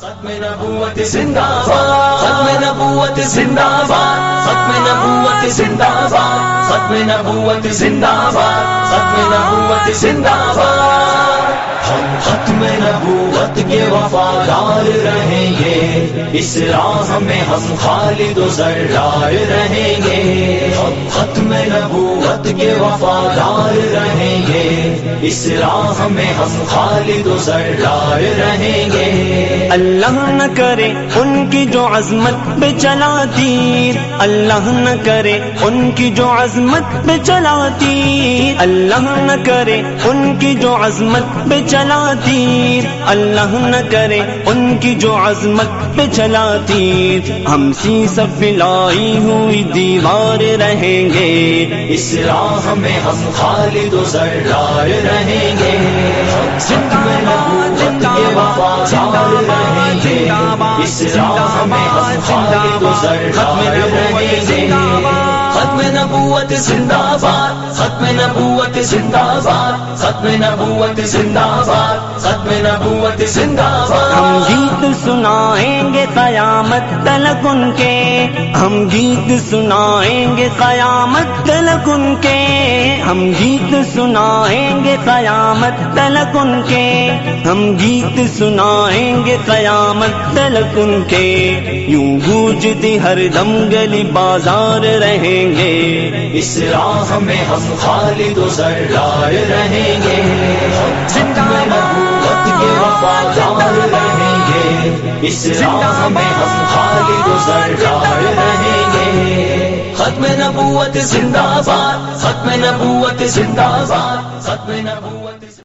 ختم نبوت زندہ باد، ختم نبوت زندہ باد، ختم نبوت زندہ باد، ختم نبوت زندہ باد، ختم نبوت زندہ باد۔ ہم ختم نبوت کے وفادار رہیں گے، اس راہ میں ہم خالد و زردار رہیں گے۔ ہم ختم نبوت کے وفادار رہیں گے، اس راہ میں ہم خالد و زردار رہیں گے۔ اللہ نہ کرے ان کی جو عظمت پہ چلا تیر، اللہ نہ کرے ان کی جو عظمت پہ چلا تیر، اللہ نہ کرے ان کی جو عظمت پہ چلا تیر، اللہ نہ کرے ان کی جو عظمت پہ چلا تیر۔ ہم سی سب لائی ہوئی دیوار رہیں گے، اس راہ میں ہم خالد و زردار رہیں گے۔ ختم نبوت کے وفادار رہیں گے، اس راہ میں ہم خالد و زردار رہیں گے۔ ختم نبوت زندہ باد، ختم نبوت زندہ باد، ختم نبوت زندہ باد، ختم نبوت زندہ باد۔ ہم گیت سنائیں گے قیامت تلک ان کے، ہم گیت سنائیں گے قیامت تلک ان کے، ہم گیت سنائیں گے قیامت تلک ان کے، ہم گیت سنائیں گے قیامت تلک ان کے۔ یوں گونجتی ہر دم گلی بازار رہیں گے، اس راہ میں ہم خالد و زردار رہیں گے۔ ختم نبوت کے وفادار رہیں گے، اس راہ میں ہم خالد و زردار رہیں گے۔ ختم نبوت زندہ باد، ختم نبوت زندہ باد، ختم نبوت